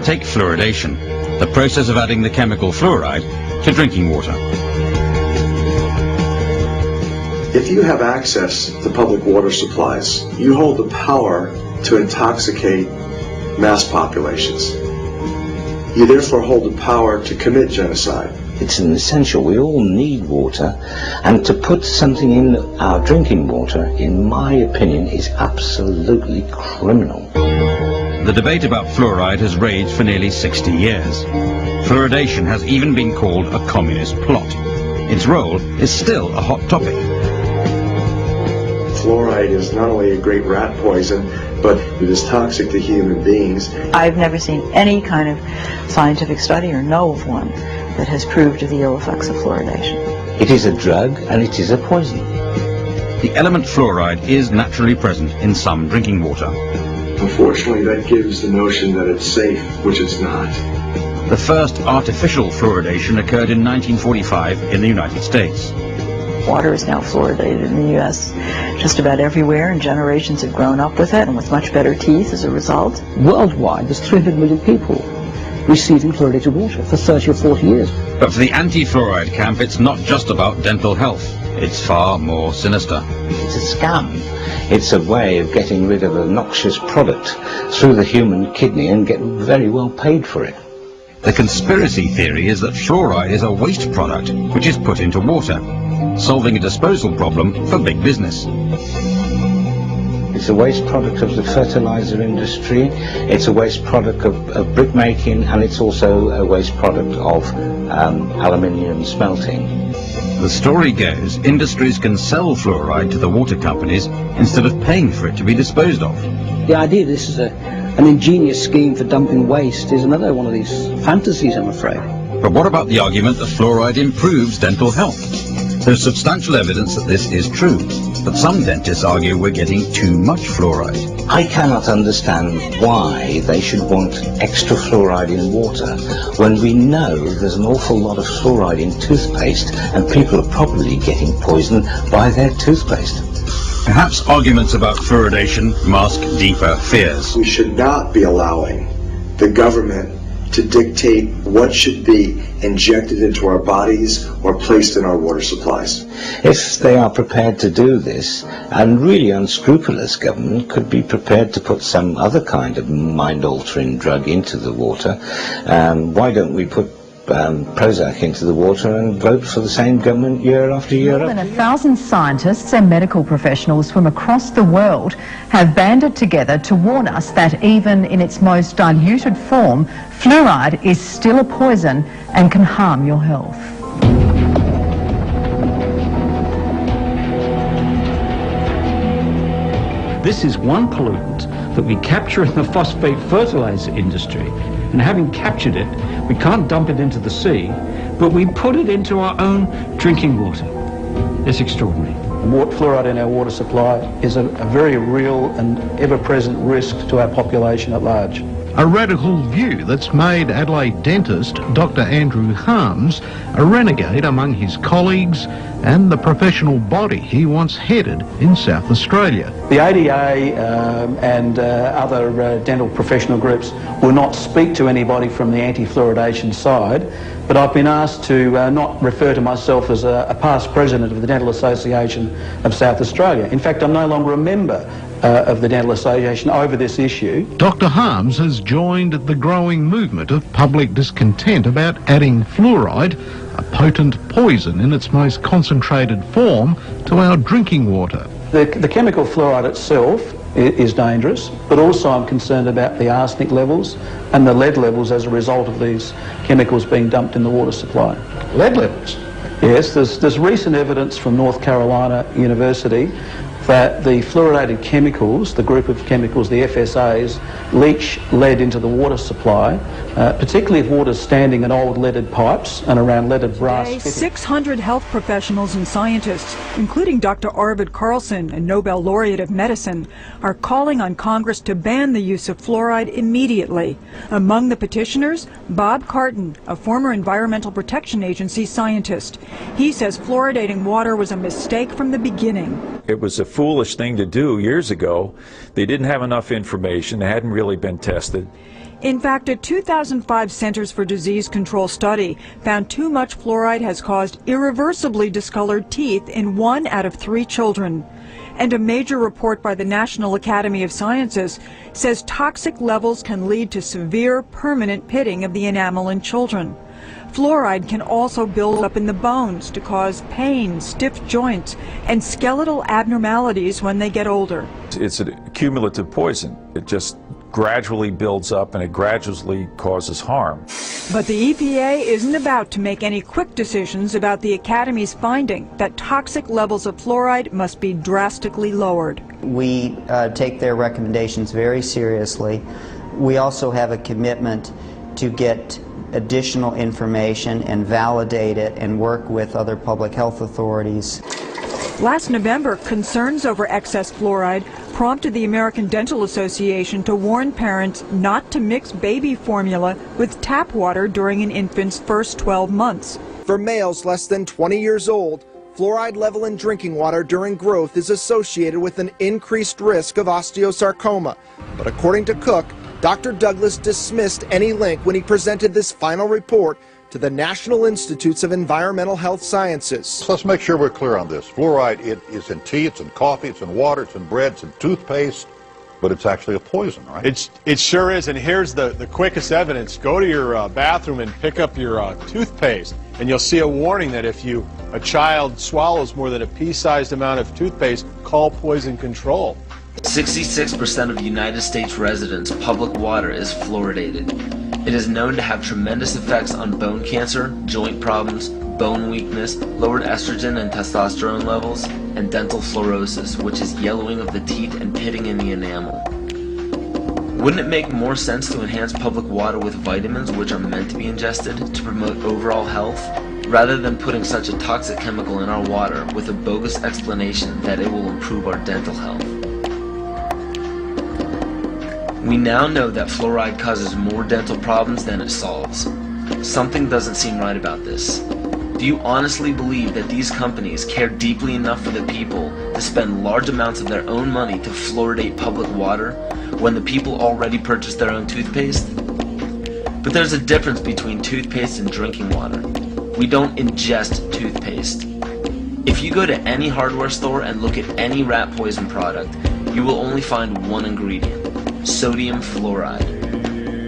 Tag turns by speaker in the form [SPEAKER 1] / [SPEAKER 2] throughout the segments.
[SPEAKER 1] Take fluoridation, the process of adding the chemical fluoride to drinking water.
[SPEAKER 2] If you have access to public water supplies, you hold the power to intoxicate mass populations. You therefore hold the power to commit genocide.
[SPEAKER 3] It's an essential. We all need water, and to put something in our drinking water, in my opinion, is absolutely criminal.
[SPEAKER 1] The debate about fluoride has raged for nearly 60 years. Fluoridation has even been called a communist plot. Its role is still a hot topic.
[SPEAKER 2] Fluoride is not only a great rat poison, but it is toxic to human beings.
[SPEAKER 4] I've never seen any kind of scientific study or know of one that has proved the ill effects of fluoridation.
[SPEAKER 3] It is a drug and it is a poison.
[SPEAKER 1] The element fluoride is naturally present in some drinking water.
[SPEAKER 2] Unfortunately, that gives the notion that it's safe, which it's not.
[SPEAKER 1] The first artificial fluoridation occurred in 1945 in the United States.
[SPEAKER 4] Water is now fluoridated in the U.S. just about everywhere, and generations have grown up with it, and with much better teeth as a result.
[SPEAKER 5] Worldwide, there's 300 million people receiving fluoridated water for 30 or 40 years.
[SPEAKER 1] But for the anti-fluoride camp, it's not just about dental health. It's far more sinister.
[SPEAKER 3] It's a scam. It's a way of getting rid of a noxious product through the human kidney and get very well paid for it.
[SPEAKER 1] The conspiracy theory is that fluoride is a waste product which is put into water, solving a disposal problem for big business.
[SPEAKER 3] It's a waste product of the fertilizer industry, it's a waste product of brick making, and it's also a waste product of aluminium smelting.
[SPEAKER 1] The story goes, industries can sell fluoride to the water companies instead of paying for it to be disposed of.
[SPEAKER 5] The idea this is an ingenious scheme for dumping waste is another one of these fantasies, I'm afraid.
[SPEAKER 1] But what about the argument that fluoride improves dental health? There's substantial evidence that this is true, but some dentists argue we're getting too much fluoride.
[SPEAKER 3] I cannot understand why they should want extra fluoride in water when we know there's an awful lot of fluoride in toothpaste and people are probably getting poisoned by their toothpaste.
[SPEAKER 1] Perhaps arguments about fluoridation mask deeper fears.
[SPEAKER 2] We should not be allowing the government to dictate what should be injected into our bodies or placed in our water supplies.
[SPEAKER 3] If they are prepared to do this, and really unscrupulous government could be prepared to put some other kind of mind-altering drug into the water, why don't we put Prozac into the water and vote for the same government year after year?
[SPEAKER 6] More than 1,000 scientists and medical professionals from across the world have banded together to warn us that even in its most diluted form, fluoride is still a poison and can harm your health.
[SPEAKER 7] This is one pollutant that we capture in the phosphate fertilizer industry, and having captured it, we can't dump it into the sea, but we put it into our own drinking water. It's extraordinary.
[SPEAKER 8] Fluoride in our water supply is a very real and ever-present risk to our population at large.
[SPEAKER 9] A radical view that's made Adelaide dentist Dr. Andrew Harms a renegade among his colleagues and the professional body he once headed in South Australia.
[SPEAKER 8] The ADA and other dental professional groups will not speak to anybody from the anti-fluoridation side, but I've been asked to not refer to myself as a past president of the Dental Association of South Australia. In fact, I'm no longer a member of the Dental Association over this issue.
[SPEAKER 9] Dr. Harms has joined the growing movement of public discontent about adding fluoride, a potent poison in its most concentrated form, to our drinking water.
[SPEAKER 8] The chemical fluoride itself is dangerous, but also I'm concerned about the arsenic levels and the lead levels as a result of these chemicals being dumped in the water supply.
[SPEAKER 9] Lead levels?
[SPEAKER 8] Yes, there's recent evidence from North Carolina University that the fluoridated chemicals, the group of chemicals, the FSAs, leach lead into the water supply, particularly if water's standing in old leaded pipes and around leaded brass fittings.
[SPEAKER 10] 600 health professionals and scientists, including Dr. Arvid Carlson, a Nobel laureate of medicine, are calling on Congress to ban the use of fluoride immediately. Among the petitioners, Bob Carton, a former Environmental Protection Agency scientist. He says fluoridating water was a mistake from the beginning.
[SPEAKER 11] It was a foolish thing to do years ago. They didn't have enough information. They hadn't really been tested.
[SPEAKER 10] In fact, a 2005 Centers for Disease Control study found too much fluoride has caused irreversibly discolored teeth in 1 out of 3 children. And a major report by the National Academy of Sciences says toxic levels can lead to severe, permanent pitting of the enamel in children. Fluoride can also build up in the bones to cause pain, stiff joints, and skeletal abnormalities when they get older.
[SPEAKER 11] It's a cumulative poison. It just gradually builds up and it gradually causes harm.
[SPEAKER 10] But the EPA isn't about to make any quick decisions about the Academy's finding that toxic levels of fluoride must be drastically lowered.
[SPEAKER 12] We take their recommendations very seriously. We also have a commitment to get additional information and validate it and work with other public health authorities.
[SPEAKER 10] Last November, concerns over excess fluoride prompted the American Dental Association to warn parents not to mix baby formula with tap water during an infant's first 12 months.
[SPEAKER 13] For males less than 20 years old, fluoride level in drinking water during growth is associated with an increased risk of osteosarcoma. But according to Cook, Dr. Douglas dismissed any link when he presented this final report to the National Institutes of Environmental Health Sciences.
[SPEAKER 14] So let's make sure we're clear on this. Fluoride, it is in tea, it's in coffee, it's in water, it's in bread, it's in toothpaste, but it's actually a poison, right?
[SPEAKER 15] It sure is, and here's the quickest evidence. Go to your bathroom and pick up your toothpaste, and you'll see a warning that if a child swallows more than a pea-sized amount of toothpaste, call poison control.
[SPEAKER 16] 66% of United States residents' public water is fluoridated. It is known to have tremendous effects on bone cancer, joint problems, bone weakness, lowered estrogen and testosterone levels, and dental fluorosis, which is yellowing of the teeth and pitting in the enamel. Wouldn't it make more sense to enhance public water with vitamins which are meant to be ingested to promote overall health, rather than putting such a toxic chemical in our water with a bogus explanation that it will improve our dental health? We now know that fluoride causes more dental problems than it solves. Something doesn't seem right about this. Do you honestly believe that these companies care deeply enough for the people to spend large amounts of their own money to fluoridate public water when the people already purchase their own toothpaste? But there's a difference between toothpaste and drinking water. We don't ingest toothpaste. If you go to any hardware store and look at any rat poison product, you will only find one ingredient: sodium fluoride.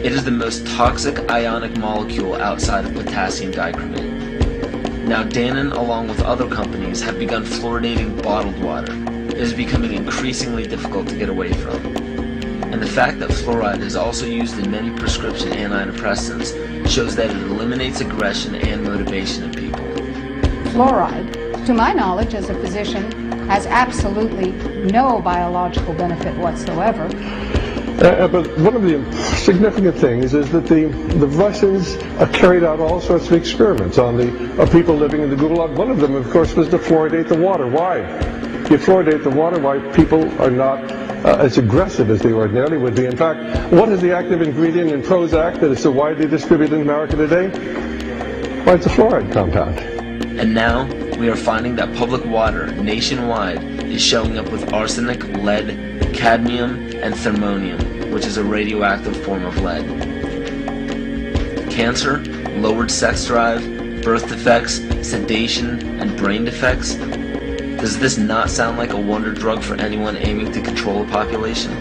[SPEAKER 16] It is the most toxic ionic molecule outside of potassium dichromate. Now Dannon, along with other companies, have begun fluoridating bottled water. It is becoming increasingly difficult to get away from. And the fact that fluoride is also used in many prescription antidepressants shows that it eliminates aggression and motivation in people.
[SPEAKER 17] Fluoride, to my knowledge as a physician, has absolutely no biological benefit whatsoever.
[SPEAKER 18] But one of the significant things is that the Russians carried out all sorts of experiments on people living in the Gulag. One of them, of course, was to fluoridate the water. Why? You fluoridate the water, why people are not as aggressive as they ordinarily would be. In fact, what is the active ingredient in Prozac that is so widely distributed in America today? Why, it's a fluoride compound.
[SPEAKER 16] And now, we are finding that public water nationwide is showing up with arsenic, lead, cadmium, and thermonium, which is a radioactive form of lead. Cancer, lowered sex drive, birth defects, sedation, and brain defects. Does this not sound like a wonder drug for anyone aiming to control a population?